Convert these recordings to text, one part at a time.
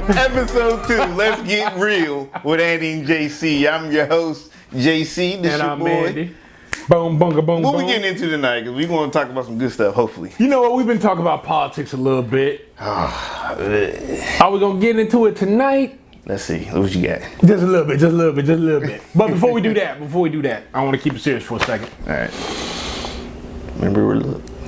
Episode 2, Let's Get Real with Andy and JC. I'm your host, JC. This And your I'm boy. Andy. Boom, bunga, boom, What boom. we getting into tonight? Because we're going to talk about some good stuff, hopefully. You know what? We've been talking about politics a little bit. Are we going to get into it tonight? Let's see. What you got? Just a little bit. But before we do that, I want to keep it serious for a second. All right. Remember, we're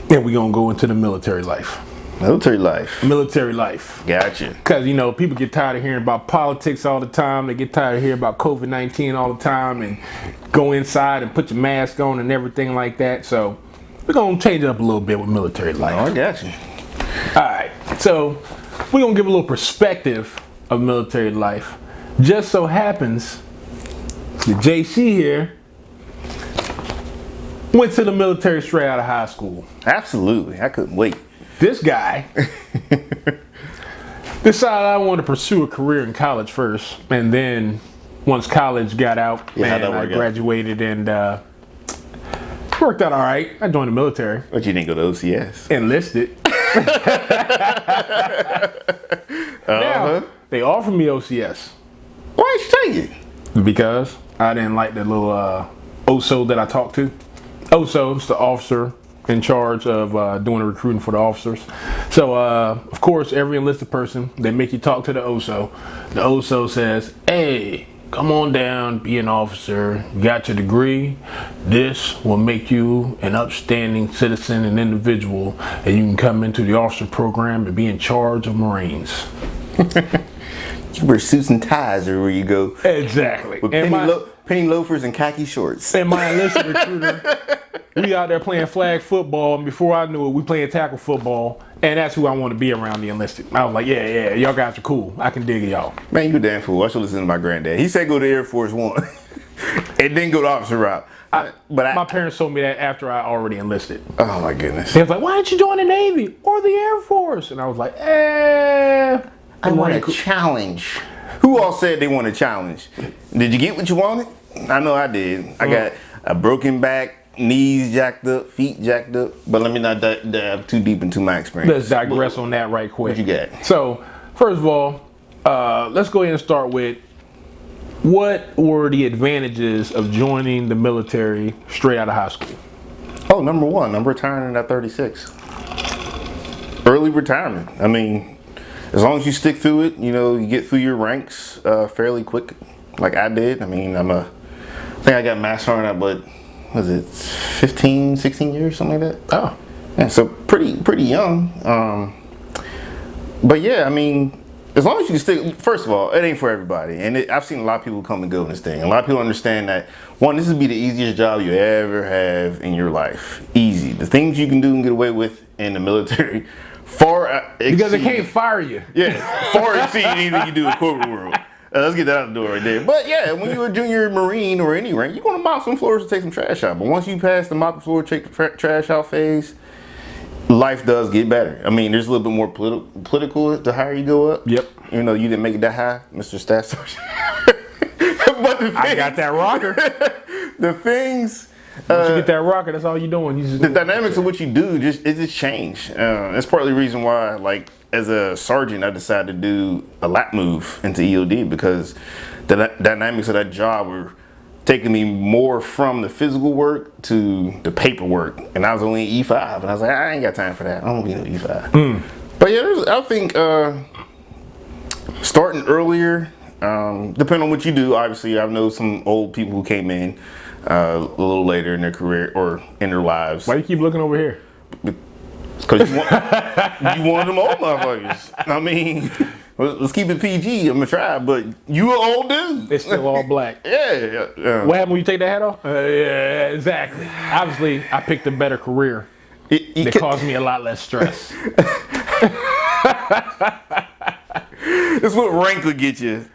Then we're going to go into the military life. military life. Military life. Gotcha. Because, you know, people get tired of hearing about politics all the time. They get tired of hearing about COVID-19 all the time and go inside and put your mask on and everything like that. So we're going to change it up a little bit with military life. Oh, I got you. All right. So we're going to give a little perspective of military life. Just so happens that JC here went to the military straight out of high school. Absolutely. I couldn't wait. This guy decided I wanted to pursue a career in college first, and then once college got out, Yeah, how'd and that I work out? graduated and worked out all right. I joined the military, But you didn't go to OCS. enlisted. Now they offered me OCS Why did you take it? because I didn't like the little OSO that I talked to. OSO is the officer in charge of doing the recruiting for the officers. So, of course, every enlisted person, they make you talk to the OSO. The OSO says, hey, come on down, be an officer. You got your degree. This will make you an upstanding citizen and individual, and you can come into the officer program and be in charge of Marines. You wear suits and ties everywhere you go. Exactly. With penny loafers and khaki shorts. And my enlisted recruiter, we out there playing flag football, and before I knew it, we playing tackle football, and that's who I want to be around the enlisted. I was like, yeah, y'all guys are cool. I can dig y'all. Man, you a damn fool. I should listen to my granddad. He said go to Air Force One and then go the officer route. My parents told me that after I already enlisted. Oh my goodness. They was like, why didn't you join the Navy or the Air Force? And I was like, I want a challenge. Who all said they want a challenge? Did you get what you wanted? I know I did. I got a broken back, knees jacked up, feet jacked up. But let me not dive too deep into my experience. Let's digress on that right quick. What you got? So, first of all, let's go ahead and start with what were the advantages of joining the military straight out of high school? Oh, number one, I'm retiring at 36. Early retirement. I mean, as long as you stick through it, you know, you get through your ranks fairly quick, like I did. I mean, I think I got master sergeant at, but was it 15, 16 years, something like that? Oh. Yeah, so pretty young. But yeah, I mean, as long as you can stick, first of all, it ain't for everybody. And I've seen a lot of people come and go in this thing. A lot of people understand that, one, this would be the easiest job you ever have in your life. Easy. The things you can do and get away with in the military far exceed. Because they can't fire you. Yeah, far exceed anything you do in corporate world. Let's get that out the door right there. But yeah, when you're a junior Marine or any rank, you're going to mop some floors to take some trash out. But once you pass the mop the floor, take the trash out phase, life does get better. I mean, there's a little bit more political the higher you go up. Yep. You know, you didn't make it that high, Mr. Staff Sergeant. But I got that rocker. the things. Once you get that rocker, that's all you're doing. You just The dynamics of what you do just change. That's partly the reason why, like, as a sergeant, I decided to do a lap move into EOD because the dynamics of that job were taking me more from the physical work to the paperwork. And I was only E5, and I was like, I ain't got time for that. I don't want to be no E5. But yeah, I think starting earlier, depending on what you do, obviously, I know some old people who came in a little later in their career or in their lives. Why do you keep looking over here? Because you want them old motherfuckers. I mean, let's keep it PG. I'm going to try, but you an old dude. It's still all black. Yeah. What happened when you take that hat off? Yeah, exactly. Obviously, I picked a better career. It caused me a lot less stress. It's what rank would get you.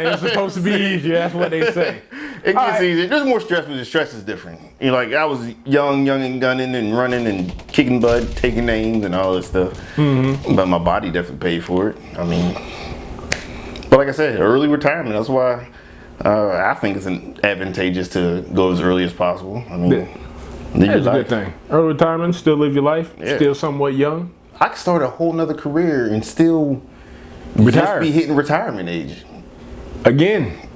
It's supposed to be easier. That's what they say. It gets easier. There's more stress, but the stress is different. You know, like I was young and gunning and running and kicking butt, taking names and all this stuff. But my body definitely paid for it. I mean, but like I said, early retirement. That's why I think it's advantageous to go as early as possible. I mean, That's a good thing. Early retirement, still live your life, Yeah. still somewhat young. I could start a whole nother career and still Retire. just be hitting retirement age Again.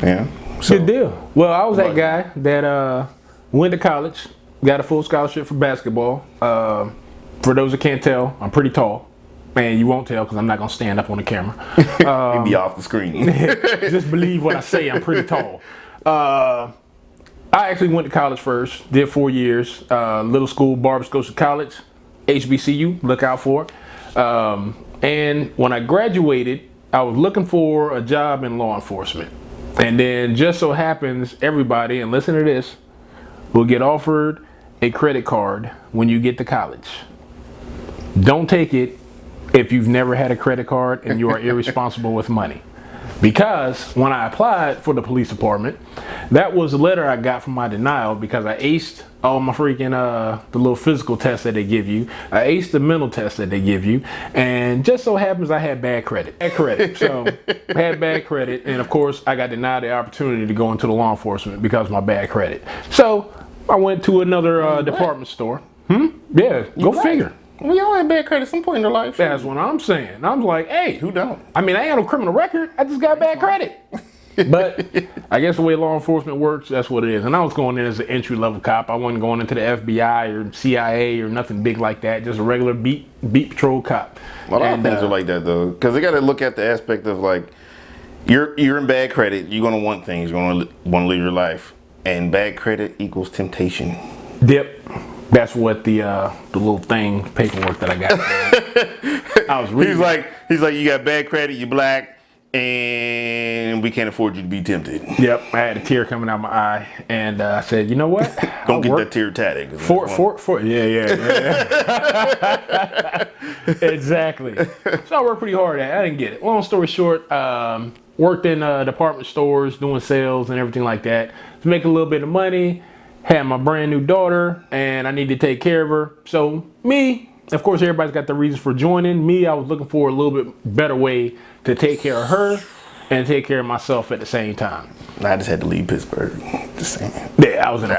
Yeah. So, Good deal. Well, I was that guy that went to college, got a full scholarship for basketball. For those that can't tell, I'm pretty tall. And you won't tell because I'm not going to stand up on the camera. he'd be off the screen. Just believe what I say. I'm pretty tall. I actually went to college first. Did 4 years. Little school, Barber Scotia College, HBCU. Look out for it. And when I graduated, I was looking for a job in law enforcement. And then just so happens everybody, and listen to this, will get offered a credit card when you get to college. Don't take it if you've never had a credit card and you are irresponsible with money. Because when I applied for the police department, that was the letter I got from my denial because I aced all my freaking, the little physical tests that they give you. I aced the mental tests that they give you. And just so happens I had bad credit. So I had bad credit. And of course I got denied the opportunity to go into the law enforcement because of my bad credit. So I went to another department store. Yeah, go figure. We all had bad credit at some point in our life. That's what I'm saying. I'm like, hey, Who don't? I mean, I ain't got no criminal record. I just got bad credit. But I guess the way law enforcement works, that's what it is. And I was going in as an entry-level cop. I wasn't going into the FBI or CIA or nothing big like that. Just a regular beat patrol cop. A lot of things are like that though, because they got to look at the aspect of like, you're in bad credit. You're gonna want things. You're gonna want to live your life, and bad credit equals temptation. Dip. That's what the little thing paperwork that I got. I was reading. He's like, you got bad credit. You're black, and we can't afford you to be tempted. Yep. I had a tear coming out my eye, and I said, you know what? Don't get that tear tatted. Yeah. Exactly. So I worked pretty hard at it. I didn't get it. Long story short, worked in department stores doing sales and everything like that to make a little bit of money. Had my brand new daughter and I need to take care of her. So me, of course, everybody's got their reasons for joining. Me, I was looking for a little bit better way to take care of her and take care of myself at the same time. I just had to leave Pittsburgh. Just saying. Yeah, I was in a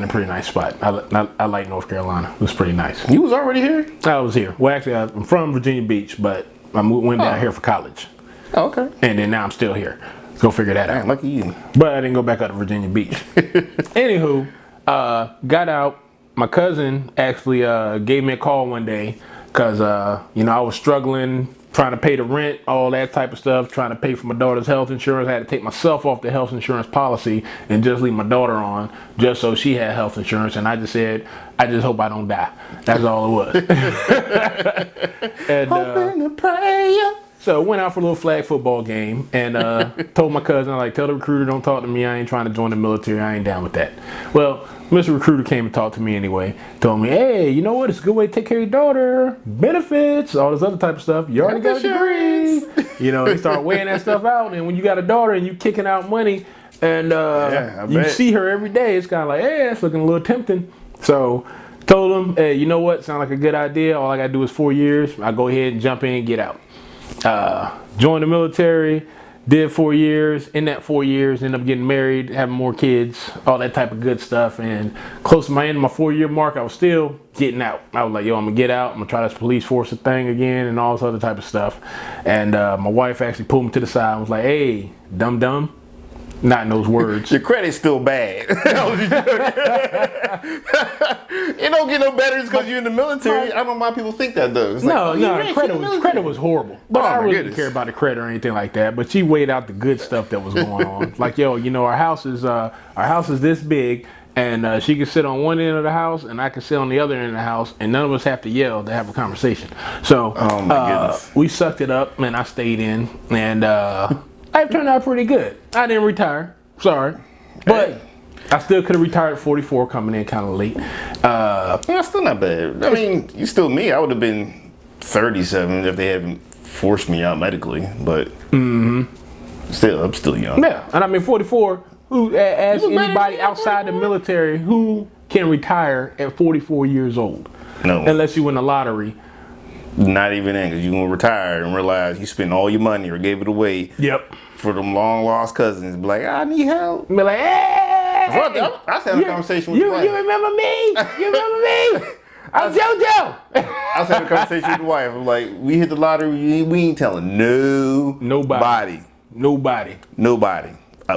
pretty nice spot. I like North Carolina. It was pretty nice. You was already here? I was here. Well, actually, I'm from Virginia Beach, but I went down here for college. Oh, okay. And then now I'm still here. Go figure that out. Lucky you. But I didn't go back out to Virginia Beach. Anywho, got out. My cousin actually gave me a call one day because, I was struggling, trying to pay the rent, all that type of stuff, trying to pay for my daughter's health insurance. I had to take myself off the health insurance policy and just leave my daughter on just so she had health insurance. And I just said, I just hope I don't die. That's all it was. And, Hoping to pray. so went out for a little flag football game and told my cousin, tell the recruiter don't talk to me. I ain't trying to join the military. I ain't down with that. Well, Mr. Recruiter came and talked to me anyway. Told me, hey, you know what? It's a good way to take care of your daughter. Benefits, all this other type of stuff. You already got a degree. They start weighing that stuff out. And when you got a daughter and you kicking out money and you see her every day, it's kind of like, hey, that's looking a little tempting. So told him, hey, you know what? Sound like a good idea. All I got to do is 4 years. I go ahead and jump in and get out. Joined the military, did 4 years. In that 4 years, ended up getting married, having more kids, all that type of good stuff. And close to my end of my 4-year mark, I was still getting out. I was like, yo, I'm gonna get out. I'm gonna try this police force thing again and all this other type of stuff. And my wife actually pulled me to the side and was like, hey, dumb. Not in those words. Your credit's still bad. It don't get no better just because you're in the military. I don't know why people think that though. It's credit was horrible. But I really didn't care about the credit or anything like that. But she weighed out the good stuff that was going on. Like, yo, our house is this big, and she can sit on one end of the house, and I can sit on the other end of the house, and none of us have to yell to have a conversation. So oh my goodness. We sucked it up, and I stayed in, and I've turned out pretty good. I didn't retire. Sorry. But I still could have retired at 44, coming in kind of late. That's still not bad. I mean, you still me. I would have been 37 if they hadn't forced me out medically. But still, I'm still young. Yeah. And I mean, 44, who, as anybody outside the military, who can retire at 44 years old? No. Unless you win the lottery. Not even then, because you're going to retire and realize you spent all your money or gave it away. Yep. For them long lost cousins. Be like, I need help. Be like, hey! I was having a conversation with you remember me? You remember me? I'm JoJo. I was having a conversation with the wife. I'm like, we hit the lottery. We ain't telling nobody.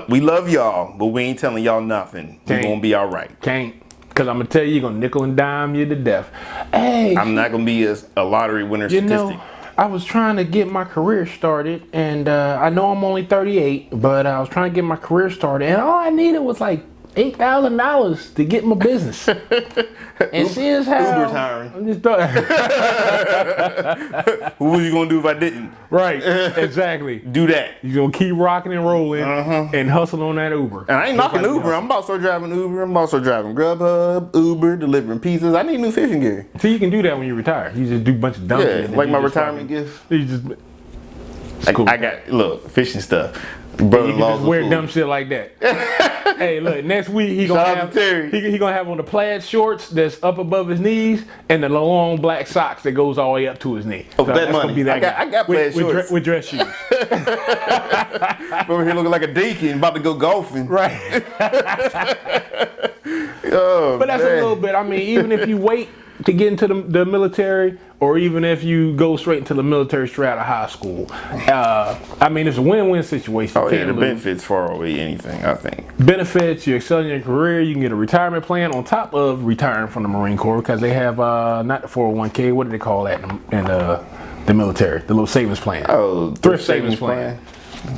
We love y'all, but we ain't telling y'all nothing. We gonna be all right. Can't. Because I'm going to tell you, you're going to nickel and dime you to death. Hey. I'm not going to be a lottery winner statistic. Know, I was trying to get my career started, and I know I'm only 38, but I was trying to get my career started, and all I needed was like $8,000 to get my business. And see as how Uber's hiring. I'm just what was you gonna do if I didn't? Right, exactly. Do that. You're gonna keep rocking and rolling and hustle on that Uber. And I ain't knocking Uber. I'm about to start driving Uber. I'm about to start driving Grubhub, Uber, delivering pizzas. I need new fishing gear. See, you can do that when you retire. You just do a bunch of dumb shit. Yeah, like my retirement gift. You just. Cool. I got fishing stuff. You can just wear dumb shit like that. Hey, look, next week he gonna have on the plaid shorts that's up above his knees and the long black socks that goes all the way up to his knee. Oh, so that money. I got plaid shorts with dress shoes. Over here looking like a deacon about to go golfing. Right. But that's a little bit. I mean, even if you wait to get into the military, or even if you go straight into the military straight out of high school, I mean, it's a win-win situation. Oh yeah, the benefits far outweigh anything, I think. Benefits, you excel in your career, you can get a retirement plan on top of retiring from the Marine Corps, because they have not the 401k, what do they call that in the military? The little savings plan. Oh, thrift savings plan.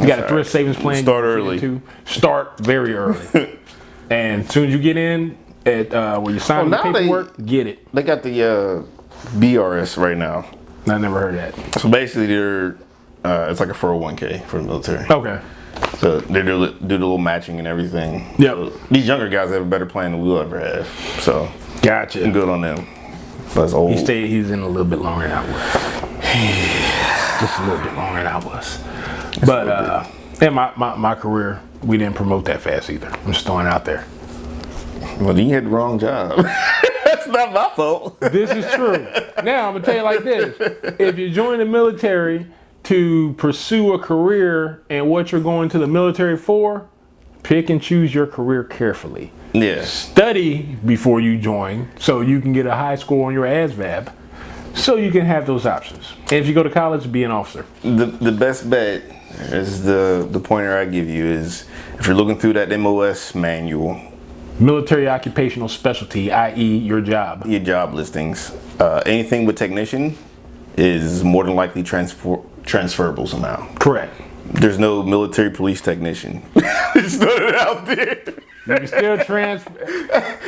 You got a thrift savings plan. Start early. Start very early. And as soon as you get in, where you sign the paperwork, get it. They got the BRS right now. I never heard that. So basically, it's like a 401k for the military. Okay. So they do the little matching and everything. Yep. So these younger guys have a better plan than we'll ever have. So gotcha. I'm good on them. That's old. He's in a little bit longer than I was. Just a little bit longer than I was. But in my career, we didn't promote that fast either. I'm just throwing it out there. Well, you had the wrong job. That's not my fault. This is true. Now, I'm going to tell you like this. If you join the military to pursue a career and what you're going to the military for, pick and choose your career carefully. Yes. Study before you join so you can get a high score on your ASVAB so you can have those options. And if you go to college, be an officer. The best bet is the pointer I give you is if you're looking through that MOS manual, military occupational specialty, i.e. your job listings, anything with technician is more than likely transferable somehow. Correct. There's no military police technician. Just throw it out there. You can still transfer.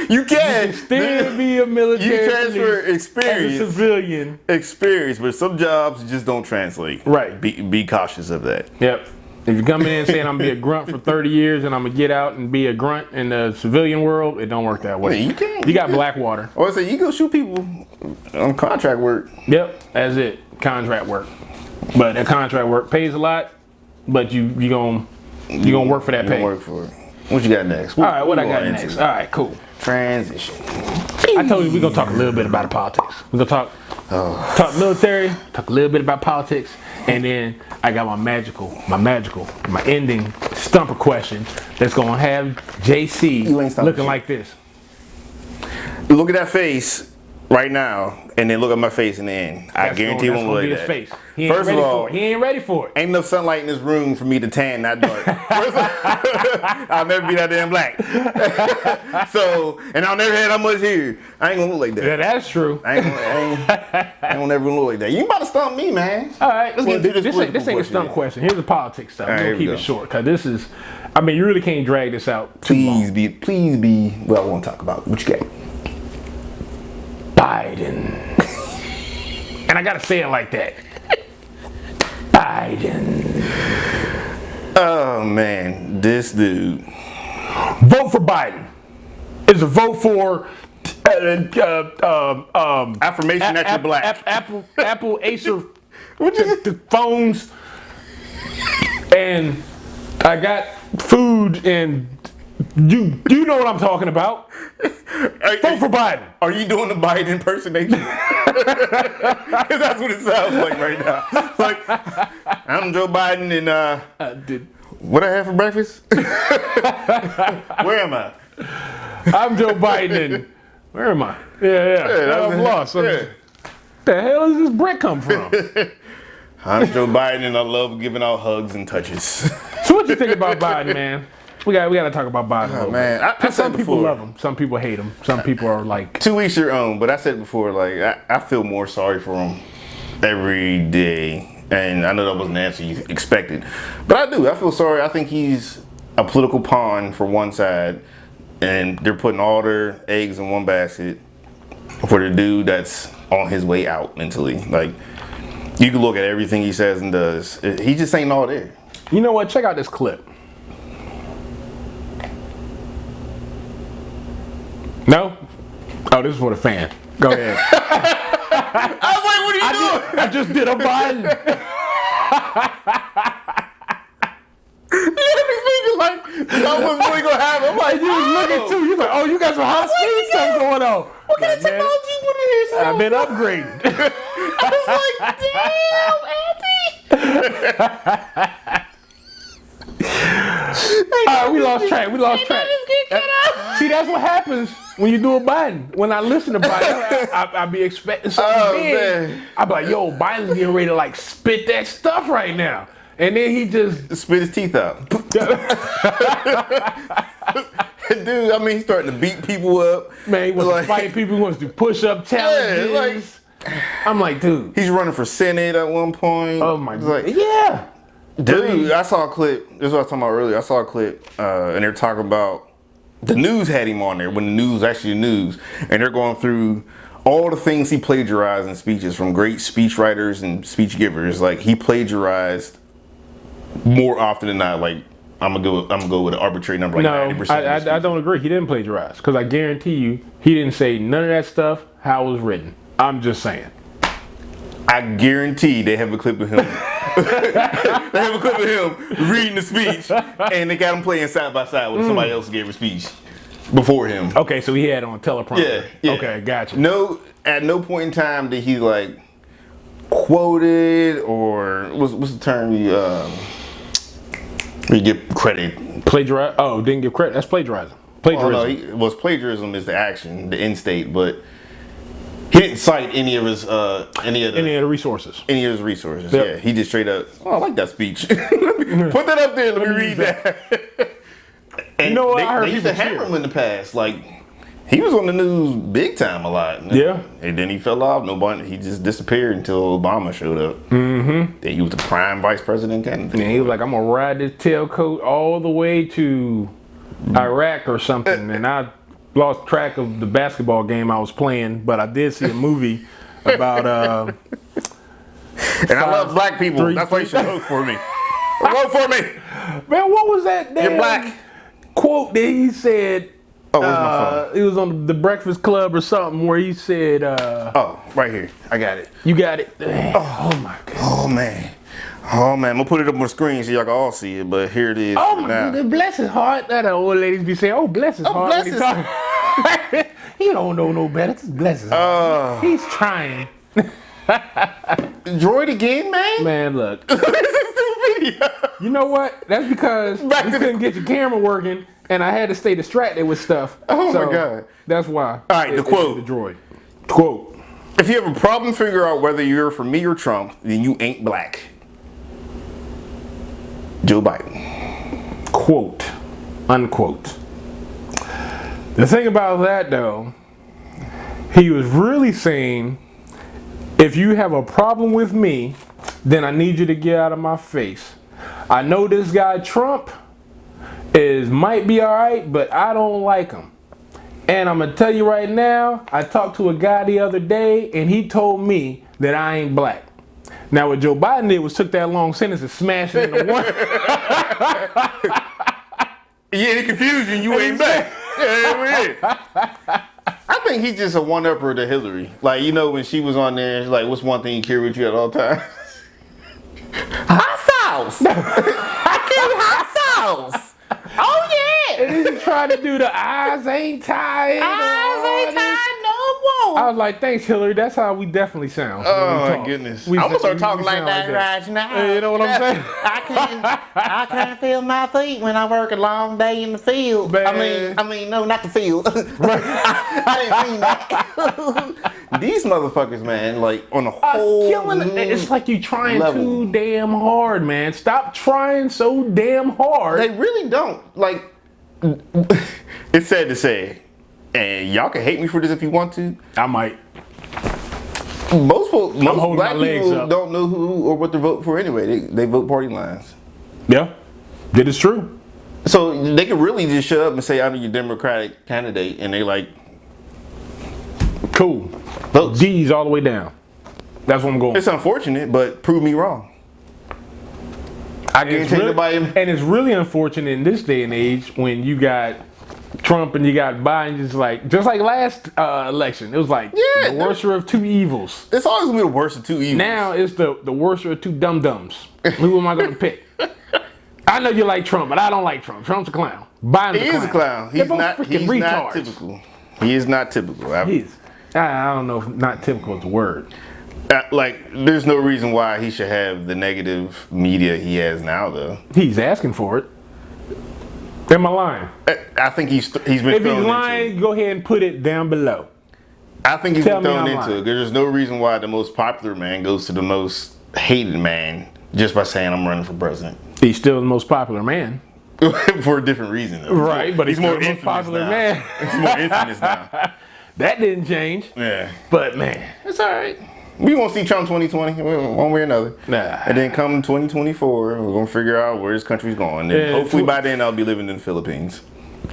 You can still be a military. You transfer experience as a civilian. Experience, but some jobs just don't translate. Right. Be cautious of that. Yep. If you come in saying I'm gonna be a grunt for 30 years and I'm gonna get out and be a grunt in the civilian world, it don't work that way. Yeah, you can. You got Blackwater. Or say you go shoot people on contract work. Yep, that's it. Contract work. But that contract work pays a lot, but you gonna work for that pay. Work for it. What you got next? All right, what I got next? All right, cool. Transition. I told you we're gonna talk a little bit about politics. We're gonna talk military, talk a little bit about politics, and then I got my ending stumper question that's gonna have JC looking like this. Look at that face right now, and then look at my face in the end. I guarantee you won't look like that. Face. First of all, he ain't ready for it. Ain't enough sunlight in this room for me to tan that dark. I'll never be that damn black. So, and I'll never have that much hair. I ain't gonna look like that. Yeah, that's true. I ain't gonna never look like that. You about to stump me, man. All right, let's get through this ain't a stump question. Here's the politics stuff. We're gonna keep it short because this is. I mean, you really can't drag this out too long. Please be. Well, I want to talk about what you got. Biden. And I gotta say it like that. Biden. Oh man, this dude. Vote for Biden. Is a vote for affirmation that you're black. Apple Acer the phones, and I got food, and you know what I'm talking about. Vote for Biden. Are you doing the Biden impersonation? Because that's what it sounds like right now. Like, I'm Joe Biden and what I have for breakfast? Where am I? I'm Joe Biden and Where am I? Yeah, I'm lost. Yeah. The hell does this brick come from? I'm Joe Biden, and I love giving out hugs and touches. So what you think about Biden, man? We got to talk about Biden a little Man, bit. I said Some people before, love him. Some people hate him. Some people are like, to each your own. But I said before, like I feel more sorry for him every day, and I know that wasn't the answer you expected, but I do. I feel sorry. I think he's a political pawn for one side, and they're putting all their eggs in one basket for the dude that's on his way out mentally. Like, you can look at everything he says and does. He just ain't all there. you know what? Check out this clip. No? Oh, this is for the fan. Go ahead. I was like, what are you doing? I just did a Biden. You had me thinking like that was really gonna happen. I'm like, You was looking too. You was like, oh, you got some high speed stuff going on. what kind of technology you put in here? Son? I've been upgrading. I was like, damn, We lost track. See, that's what happens when you do a Biden. When I listen to Biden, I be expecting something big. man. I be like, yo, Biden's getting ready to like spit that stuff right now. And then he just spit his teeth out. Dude, I mean, he's starting to beat people up. Man, he wants Like- to fight people. He wants to do push-up challenges. I'm like, dude. He's running for Senate at one point. Oh my It's god. like, Yeah. dude, I saw a clip. This is what I was talking about earlier. I saw a clip, and they're talking about the news had him on there when the news was actually the news, and they're going through all the things he plagiarized in speeches from great speech writers and speech givers. Like, he plagiarized more often than not. Like, I'm gonna go with an arbitrary number. Like No, 90%. I don't agree. He didn't plagiarize because I guarantee you he didn't say none of that stuff how it was written. I'm just saying. I guarantee they have a clip of him. They have a clip of him reading the speech, and they got him playing side by side with somebody else who gave a speech before him. Okay, so he had on teleprompter. Yeah. Okay, gotcha. No, at no point in time did he like quoted or what's the term you get credit. Plagiarize. Oh, didn't give credit. That's plagiarizing. Plagiarism. Oh, no, plagiarism is the action, the end state, but he didn't cite any of his any of Any of the resources. his resources. Yep. Yeah, he just straight up. Oh, I like that speech. Put that up there. Let me read that. And You know what? They, I heard they used to people hammer cheer. him in the past. Like, he was on the news big time a lot. Yeah. And then he fell off. He just disappeared until Obama showed up. Mm-hmm. Then he was the prime vice president candidate. And he was like, I'm gonna ride this tailcoat all the way to Iraq or something. And I lost track of the basketball game I was playing, but I did see a movie about And I love black people. That's why you should vote for me. Vote for me. man, what was that damn You're black. quote that he said? Oh, where's my phone? It was on the Breakfast Club or something where he said, Oh, right here. I got it. you got it. Oh my god. Oh, man. Oh, man. I'm going to put it up on the screen so y'all can all see it, but here it is. Oh my now. god, bless his heart. That old ladies be saying, oh bless his heart. bless when he his- talk. He don't know no better. Just bless his heart. He's trying. Droid again, man? Man, look. This is the video. You know what? That's because Back you to the- couldn't get your camera working, and I had to stay distracted with stuff. Oh, my So, God. That's why. All right, the quote. The droid. Quote. If you have a problem figure out whether you're for me or Trump, then you ain't black. Joe Biden. Quote. Unquote. The thing about that, though, he was really saying, if you have a problem with me, then I need you to get out of my face. I know this guy Trump might be all right, but I don't like him. And I'm gonna tell you right now, I talked to a guy the other day, and he told me that I ain't black. Now what Joe Biden did was took that long sentence and smashed it into one. Yeah, any confusion, you ain't black. Yeah, I think he's just a one-upper to Hillary. Like, you know, when she was on there, she's like, what's one thing you carry with you at all times? Hot sauce. I carry hot sauce. Oh, yeah. And then he tried to do the eyes ain't tired. Eyes ain't tied no on. I was like, thanks, Hillary. That's how we definitely sound. Oh my goodness! I'm gonna start talking like that right now. You know what I'm saying? I can't feel my feet when I work a long day in the field. Man. I mean, no, not the field. I didn't mean that. These motherfuckers, man, like on a whole Killing it. It's like you trying too damn hard, man. Stop trying so damn hard. They really don't. Like, it's sad to say, and y'all can hate me for this if you want to. I might. Most holding black my legs people up. don't know who or what to vote for anyway. They vote party lines. Yeah, that is true. So they could really just shut up and say, I'm your Democratic candidate, and they like, Cool. votes. D's all the way down. That's what I'm going. It's unfortunate, but prove me wrong. I It's guarantee really- nobody. and it's really unfortunate in this day and age when you got Trump and you got Biden, just like last election. It was like Yeah, the worser of two evils. It's always gonna be the worst of two evils. Now it's the worser of two dum-dums. Who am I going to pick? I know you like Trump, but I don't like Trump. Trump's a clown. Biden's he is a clown. They're He's both not. freaking He's not retards. typical. He is not typical. I don't know if not typical is the word. Like, there's no reason why he should have the negative media he has now, though. He's asking for it. Am I lying? I think he's been If thrown he's into it. lying, go ahead and put it down below. I think he's Tell been me thrown I'm into lying. it. There's no reason why the most popular man goes to the most hated man just by saying I'm running for president. He's still the most popular man. For a different reason, though. Right, but he's more still the most infamous popular now. man. He's more infamous now. That didn't change. Yeah. But man, It's all right. We won't see Trump 2020 one way or another. Nah. And then come 2024, we're going to figure out where this country's going. And Yeah, hopefully by then I'll be living in the Philippines.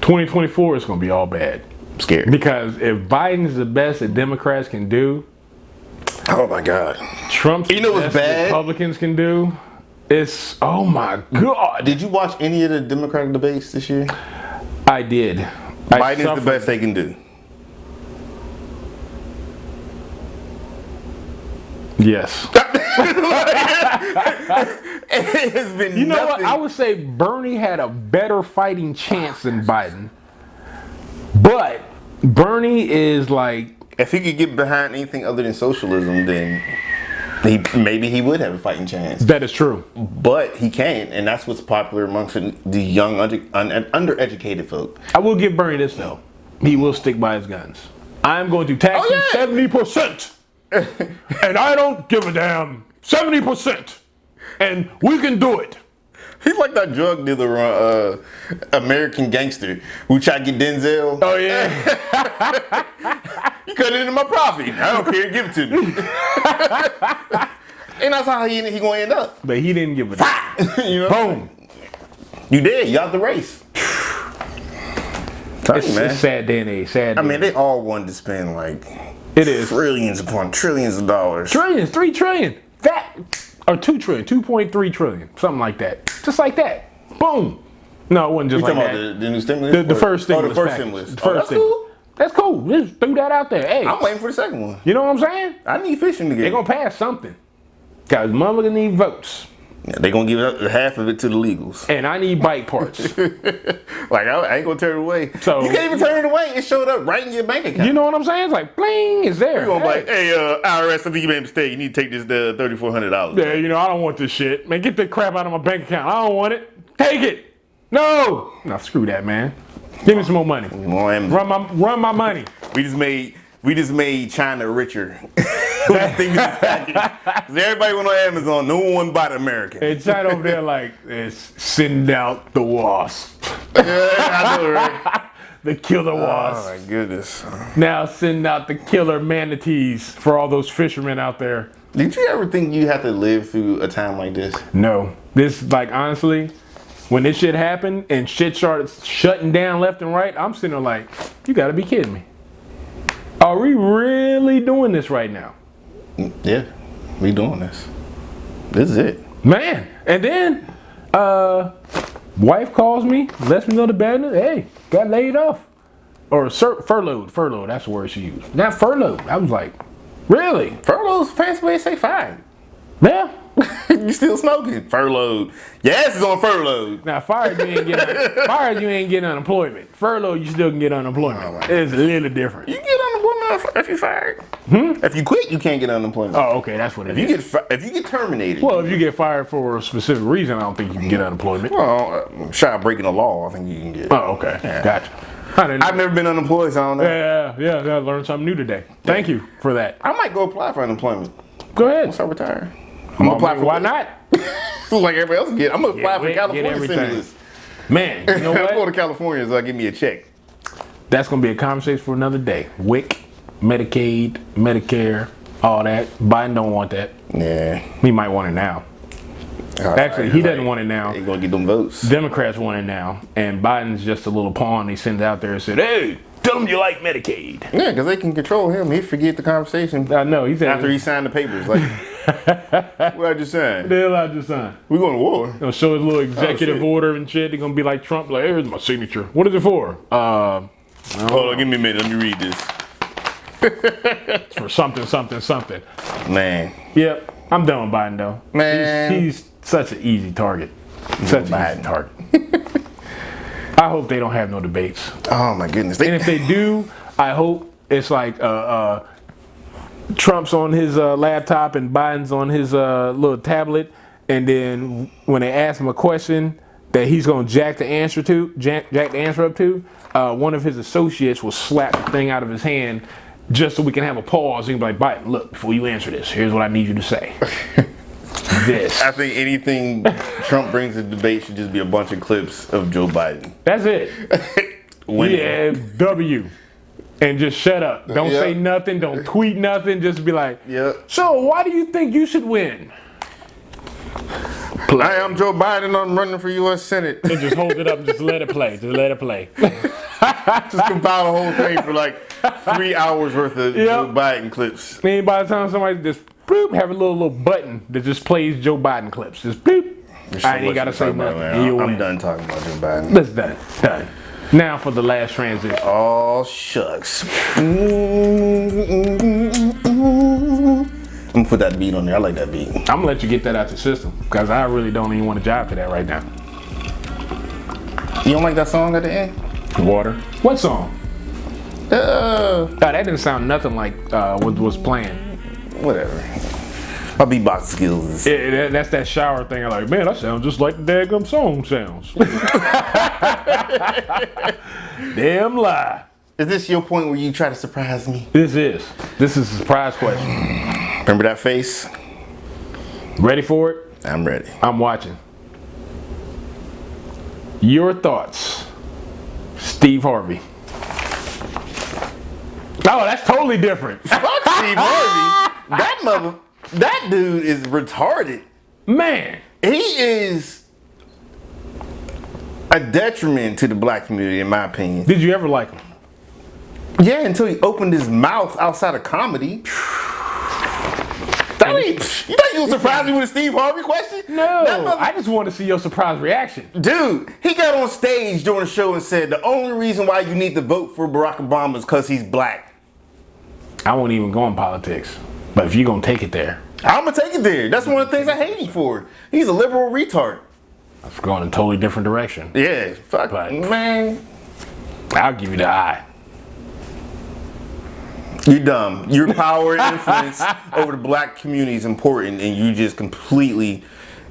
2024 is going to be all bad. I'm scared. Because if Biden's the best that Democrats can do, Oh my God. Trump's You know the what's best that bad? Republicans can do, it's, oh my God. Did you watch any of the Democratic debates this year? I did. Biden's the best they can do. Yes. It has been You know what? nothing. I would say Bernie had a better fighting chance than Biden. But Bernie is like, If he could get behind anything other than socialism, then maybe he would have a fighting chance. that is true. But he can't, and that's what's popular amongst the young, undereducated folk. I will give Bernie this though. He will stick by his guns. I'm going to tax Oh, yeah. you 70%. And I don't give a damn. 70%. And we can do it. He's like that drug dealer on American Gangster who tried to get Denzel. Oh yeah. You cut it into my profit. I don't care. Give it to me. And that's how he gonna end up. But he didn't give a damn. You know? Boom. You did. You out the race. Tell you, It's man. a sad day and age. Sad I day. mean, they all wanted to spend like It is. trillions upon trillions of dollars. Trillions, 3 trillion. That or 2 trillion, 2.3 trillion, something like that. Just like that. Boom. No, it wasn't just You like talking that. about the new stimulus? The first Oh, stimulus. the first package. stimulus. The Oh, first that's stimulus. cool. That's cool. Just threw that out there. Hey, I'm waiting for the second one. you know what I'm saying? I need fishing to They're get. gonna pass something. Cause motherfuckers need votes. They're gonna give half of it to the legals. And I need bike parts. Like I ain't gonna turn it away. So- you can't even turn it away. It showed up right in your bank account. You know what I'm saying? It's like bling, it's there. You're gonna be like, Hey. hey, IRS, I think you made a mistake. You need to take this $3,400. Yeah, you know, I don't want this shit. Man, get that crap out of my bank account. I don't want it. Take it. No. No, screw that, man. Give me some more money. More Amazon. Run my money. We just made China richer. With things this package. 'Cause everybody went on Amazon. No one bought American. And China over there like, send out the wasp. Yeah, I know, right? The killer Oh wasp. my goodness. Now send out the killer manatees for all those fishermen out there. Did you ever think you had to live through a time like this? No. This, like, honestly, when this shit happened and shit started shutting down left and right, I'm sitting there like, you gotta be kidding me. Are we really doing this right now? Yeah, we doing this. This is it. Man. And then, wife calls me, lets me know the bad news. Hey, got laid off. Or furloughed. Furloughed, that's the word she used. Not furloughed. I was like, really? Furlough's a fancy way to say fine. Yeah. You still smoking? Furloughed. Your ass is on furlough. Now, fired, you ain't getting unemployment. Furlough, you still can get unemployment. It's a little different. You get unemployment if you fired. If you quit, you can't get unemployment. Oh, okay, that's what it is. If you get terminated. Well, if you get fired for a specific reason, I don't think you can get unemployment. Well, shy of breaking the law, I think you can get. Oh, okay. Yeah. Gotcha. I didn't know. I've never been unemployed, so I don't know. Yeah, I learned something new today. Thank you for that. I might go apply for unemployment Go ahead. once I retire. I'm gonna apply for Why not? like everybody else get. I'm gonna apply for get California everything. stimulus. Man, you know I'm going what? to California, so I give me a check. That's going to be a conversation for another day. WIC, Medicaid, Medicare, all that. Biden don't want that. Yeah. He might want it now. Actually, he doesn't want it now. He's gonna get them votes. Democrats want it now. And Biden's just a little pawn he sends out there and said, hey, tell them you like Medicaid. Yeah, because they can control him. He forget the conversation I know. He said, after he signed the papers. Like, what I just signed? the hell I just signed. We going to war. He'll show his little executive shit. order and shit. They're going to be like Trump, like, here's my signature. What is it for? Hold on, give me a minute. Let me read this. It's for something, something, something. Man. Yep. I'm done with Biden, though. Man. He's such an easy target. Such an easy target. I hope they don't have no debates. Oh, my goodness. And if they do, I hope it's like Trump's on his laptop and Biden's on his little tablet. And then when they ask him a question that he's going to jack the answer up to, one of his associates will slap the thing out of his hand just so we can have a pause. And be like, Biden, look, before you answer this, here's what I need you to say. This. I think anything Trump brings to debate should just be a bunch of clips of Joe Biden. That's it. Winning. Yeah, W. And just shut up. Don't Yep. say nothing. Don't tweet nothing. Just be like, Yep. so why do you think you should win? I am Joe Biden. I'm running for U.S. Senate. And just hold it up and just let it play. Just let it play. Just compile the whole thing for like 3 hours worth of Joe Biden clips. And by the time somebody just bloop, have a little button that just plays Joe Biden clips. Just bloop. I ain't gotta say nothing. I'm done talking about Joe Biden. That's done. Done. Now for the last transition. Oh, shucks. I'm gonna put that beat on there. I like that beat. I'm gonna let you get that out your system because I really don't even want to jive to that right now. You don't like that song at the end? Water. What song? That That didn't sound nothing like what was playing. whatever. My beatbox skills is. That's that shower thing. I'm like, man, that sounds just like the daggum song sounds. Damn lie. Is this your point where you try to surprise me? This is a surprise question. Remember that face? Ready for it? I'm ready. I'm watching. Your thoughts, Steve Harvey. Oh, that's totally different. Fuck Steve Harvey. That dude is retarded. Man, He is a detriment to the black community, in my opinion. did you ever like him? Yeah, until he opened his mouth outside of comedy. You thought you was surprised me with a Steve Harvey question? No, I just want to see your surprise reaction. Dude, he got on stage during the show and said the only reason why you need to vote for Barack Obama is because he's black. I won't even go in politics, but if you're gonna take it there, I'm gonna take it there. That's one of the things I hate him for. He's a liberal retard. it's going in a totally different direction. Yeah, fuck, But- man. I'll give you the eye. You're dumb. Your power and influence over the black community is important, and you just completely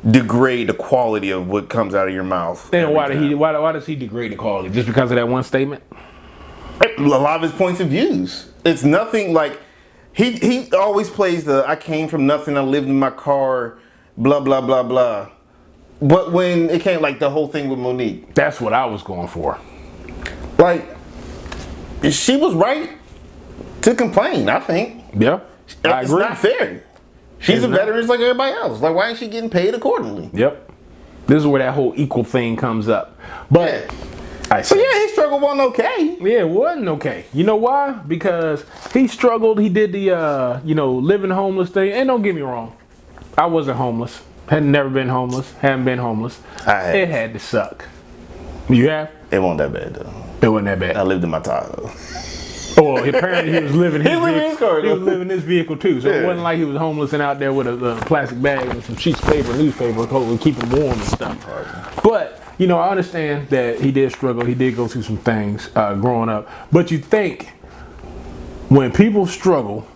degrade the quality of what comes out of your mouth. Then every why time. why does he degrade the quality? Just because of that one statement? A lot of his points of views. It's nothing like he always plays the I came from nothing, I lived in my car, blah blah blah blah. But when it came like the whole thing with Monique, That's what I was going for. like she was right to complain, I think. Yeah, I It's agree. not fair. She's It's a not. veteran just like everybody else. Like why ain't she getting paid accordingly? Yep. This is where that whole equal thing comes up. But Yeah. I So say, yeah, his struggle wasn't okay. yeah, it wasn't okay. You know why? Because he struggled. He did the living homeless thing. And don't get me wrong, I wasn't homeless. Had never been homeless. Haven't been homeless. I have. It had to suck. You have? It wasn't that bad though. It wasn't that I bad. lived in my Tahoe. Well, apparently he was living his He was living vehicle. his car, He was though. living his vehicle too. So it Yeah. wasn't like he was homeless and out there with a plastic bag and some sheets of paper, newspaper, to keep him warm and stuff. But you know, I understand that he did struggle. He did go through some things growing up. But you think when people struggle,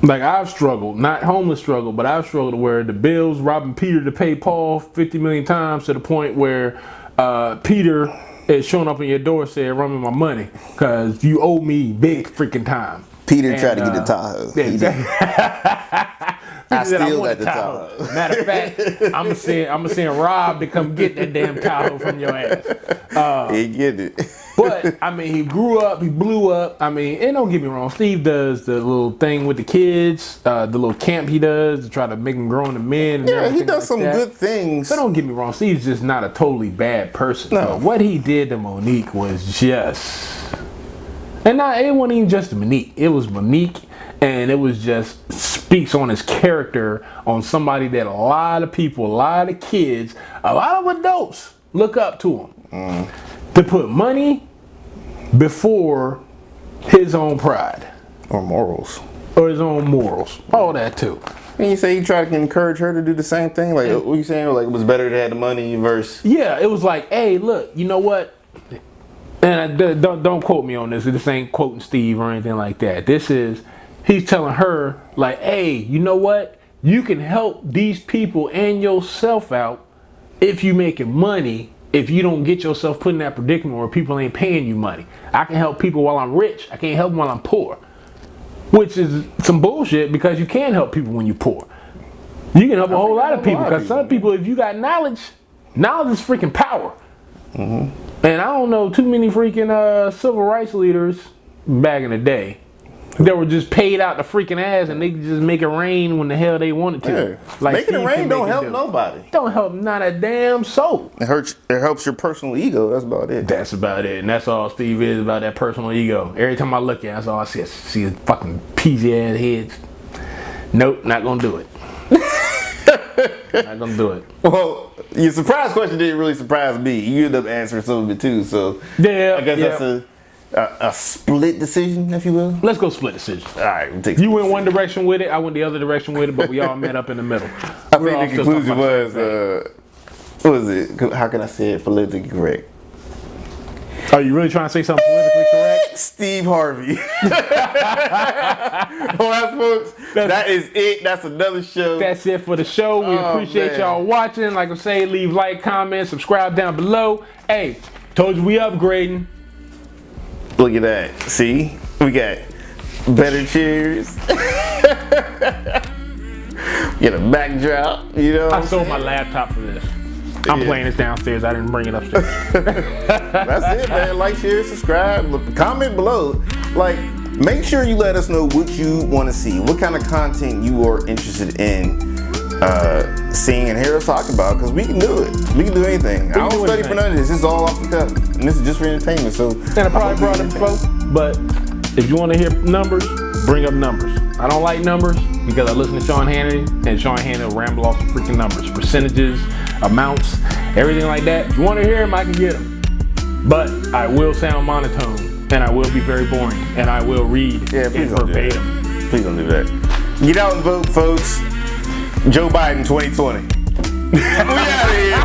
like I've struggled, not homeless struggle, but I've struggled where the bills robbing Peter to pay Paul 50 million times to the point where Peter is showing up on your door saying, "Run me my money, cause you owe me big freaking time." Peter And, tried to get the Tahoe. Yeah, He exactly. I Peter said, still want got the Tahoe. Matter of fact, I'm gonna send Rob to come get that damn Tahoe from your ass. He get it. But I mean, he grew up, he blew up. I mean, and don't get me wrong, Steve does the little thing with the kids, the little camp he does to try to make them grow into men. And Yeah, he everything does like some that. good things. But don't get me wrong, Steve's just not a totally bad person. No. But what he did to Monique was just, and not it wasn't even just Monique. It was Monique, and it was just speaks on his character, on somebody that a lot of people, a lot of kids, a lot of adults look up to him. To put money before his own pride Or morals. or his own morals, all that too. And you say he tried to encourage her to do the same thing? Like, what you saying? Like, it was better to have the money versus... Yeah, it was like, hey, look, you know what? And don't quote me on this. This ain't quoting Steve or anything like that. This is, he's telling her, like, hey, you know what? You can help these people and yourself out if you making money. If you don't get yourself put in that predicament where people ain't paying you money. I can help people while I'm rich. I can't help them while I'm poor. Which is some bullshit, because you can help people when you're poor. You can help a whole lot of people, because some people, if you got knowledge is freaking power. And I don't know too many freaking civil rights leaders back in the day that were just paid out the freaking ass and they could just make it rain when the hell they wanted to. Yeah. Like Making it Steve rain can don't make it help do. nobody. Don't help not a damn soul. It helps your personal ego. That's about it. That's about it, and that's all Steve is about, that personal ego. Every time I look at it, that's all I see his fucking peasy ass heads. Nope, not gonna do it. Not gonna do it. Well, your surprise question didn't really surprise me. You ended up answering some of it too, so Yeah, I guess yeah. that's a split decision, if you will. Let's go split decision. All right, we'll take You went one direction with it, I went the other direction with it, but we all met up in the middle. I think the conclusion was, what was it? How can I say it politically correct? Are you really trying to say something politically correct? Steve Harvey. Well, that's folks. That is it. That's another show. That's it for the show. We Oh, appreciate man. y'all watching. Like I say, leave like, comment, subscribe down below. Hey, told you we upgrading. Look at that. See? We got better chairs. Get a backdrop, you know? I sold my laptop for this. I'm Yeah. playing this downstairs. I didn't bring it upstairs. That's it, man. Like, share, subscribe. Look, comment below. Like, make sure you let us know what you want to see. What kind of content you are interested in seeing and hear us talk about. Because we can do it. We can do anything. I don't do study for anything. none of this. This is all off the cuff. And this is just for entertainment. So, And I probably brought it before, but if you want to hear numbers, bring up numbers. I don't like numbers because I listen to Sean Hannity, and Sean Hannity will ramble off some freaking numbers, percentages, amounts, everything like that. If you want to hear them, I can get them. But I will sound monotone, and I will be very boring, and I will read yeah, in please don't do verbatim. that. Please don't do that. Get out and vote, folks. Joe Biden 2020. We out of here.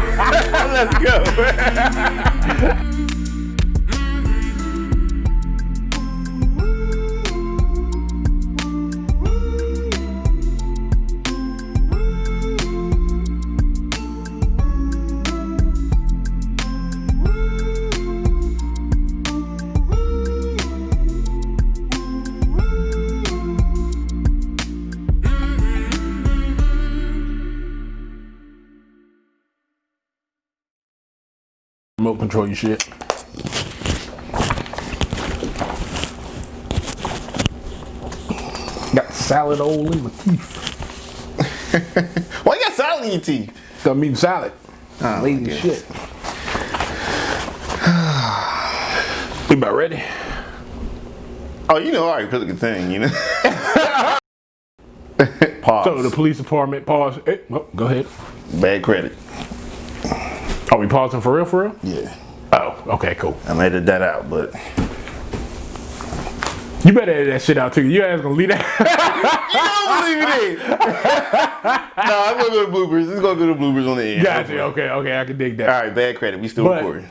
Let's go. Remote control your shit. Got salad all in my teeth. Why you got salad in your teeth? Got meat and salad. Lazy okay. shit. We about ready? Oh, you know, I already put a good thing, you know? Pause. So the police department pause. Oh, go ahead. Bad credit. Are we pausing for real? For real? Yeah. Oh, okay, cool. I edit that out, but You better edit that shit out too. You guys gonna leave that? You don't believe it in. No, I'm gonna go to bloopers. It's gonna go to bloopers on the end. Gotcha. Okay, I can dig that. All right, bad credit. We still But recording.